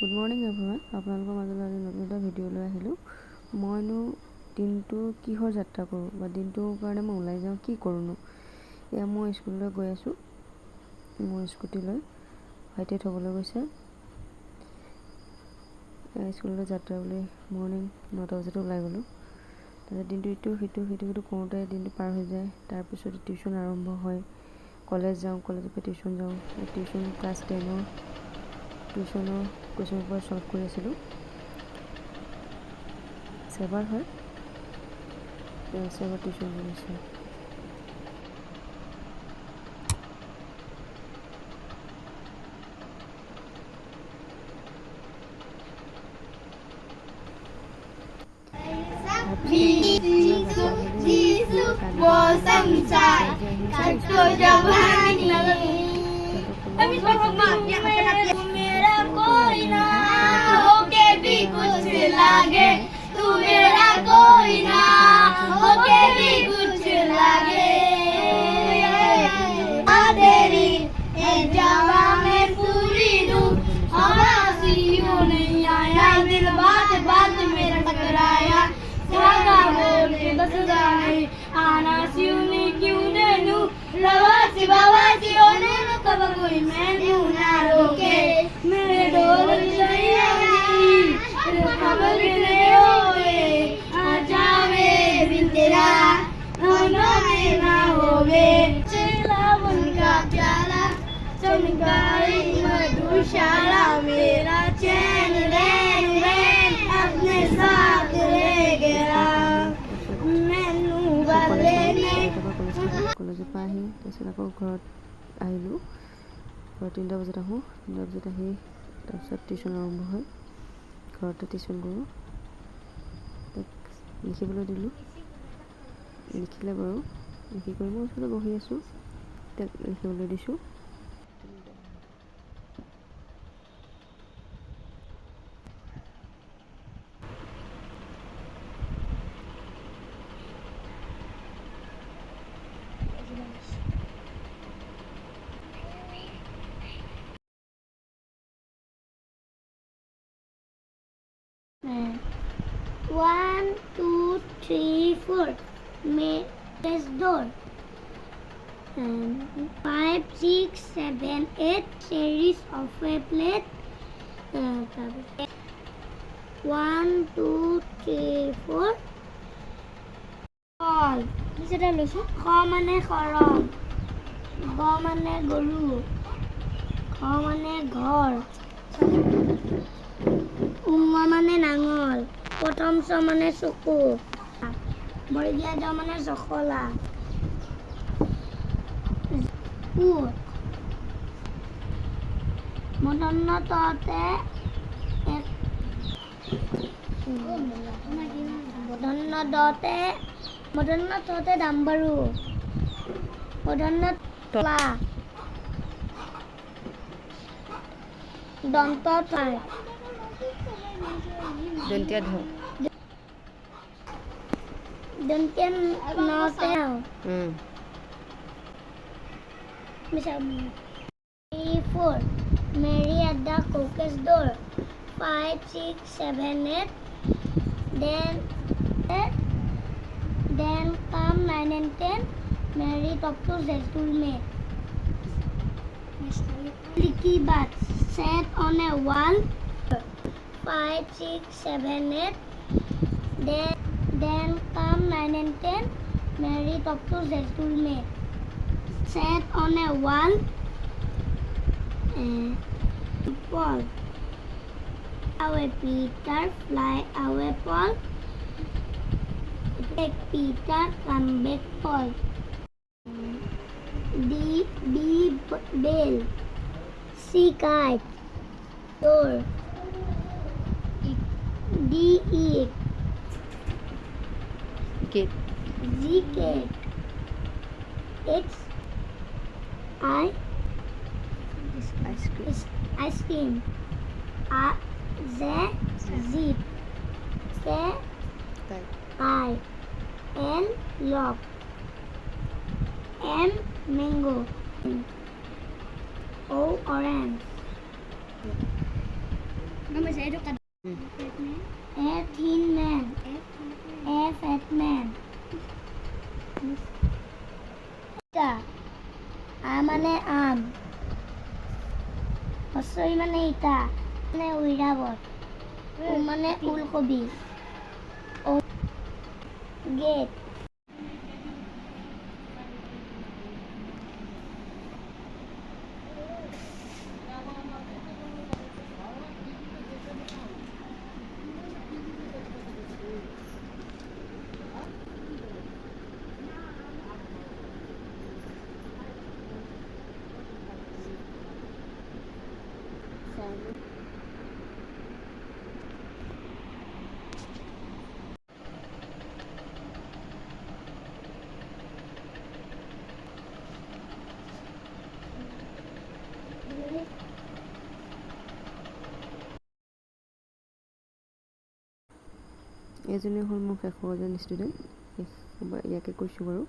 Good morning everyone, আপোনালোকৰ মাজলৈ আজি নতুন এটা ভিডিঅ' লৈ আহিলোঁ। মইনো দিনটো কিহৰ যাত্ৰা কৰোঁ বা দিনটোৰ কাৰণে মই ওলাই যাওঁ, কি কৰোঁনো। এয়া মই স্কুললৈ গৈ আছোঁ। মোৰ স্কুটি লৈ ভাইটিয়ে থ'বলৈ গৈছে। স্কুললৈ যাত্ৰা বুলি মৰ্ণিং 9টা বজাতে ওলাই গ'লোঁ। তাৰপিছত দিনটো সিটো কৰোঁতে দিনটো পাৰ হৈ যায়। তাৰপিছত টিউশ্যন আৰম্ভ হয়, কলেজ যাওঁ, কলেজৰ পৰা টিউশ্যন যাওঁ। টিউশ্যন ক্লাছ 10ৰ টিউশ্যনৰ কুৱেশ্যন পেপাৰ ছল্ভ কৰি আছিলোঁ। চেবাৰ হয়, চেবাৰ টিউশ্যন কৰি আছোঁ। आना सिउनी क्यों देनु लवासी बावासी ओने न कब कोई मैनू ना रोके मेरे डोल जइयानी खबर ने होए आ जावे बिन तेरा होने ना होवे चला उनका प्याला चमकाई मधुशाला मेरा चैन रैन रैन अपने साथ ले गया কলেজৰ পৰা আহি তাৰপিছত আকৌ ঘৰত আহিলোঁ। ঘৰত 3টা বজাত আহোঁ। 3টা বজাত আহি তাৰপিছত টিউশ্যন আৰম্ভ হয়। ঘৰতে টিউশ্যন কৰোঁ। তাক লিখিবলৈ দিলোঁ, লিখিলে বাৰু। লিখি কৰি মই ওচৰতে বহি আছোঁ, তাক লিখিবলৈ দিছোঁ। One, two, three, four. Main door. 5, 6, 7, 8 series of a plate. 1, 2, 3, 4. All. খ মানে খৰম, গ মানে গৰু, খ মানে ঘৰ, মানে নাঙল, প্ৰথম চ মানে চকু, বৰ্গীয়া জ মানে জখলা, মধ্যাহ্ন ততে দাম্বাৰু, মধ্যাহ্ন তলা, দন্ত তাই, দন্তীয়া ধ দন্তীয়া নতে 4. Mary at the cook's door. 5, 6, 7, 8. Then come 9 and 10. Mary talk to the schoolmate. Sticky bats set on a wall. 5, 6, 7, 8. Then come 9 and 10. Mary talk to the schoolmate. Set on a wall. Paul. Away Peter, fly away Paul. Take Peter, come back Paul. D, B, bell. C, kite. Door. D, eat. gate, Z, cat. X, I, ice cream. Z, zip. K, I, L, lock. M, mango. O, orange. A thin man. A fat man. A মানে আম, হচৈ মানে ইটা, মানে উইৰাবত, উ মানে ওলকবি, gate. এজনী হ'ল মোৰ শেষৰ এজন ষ্টুডেণ্ট, ইয়াকে কৈছোঁ বাৰু।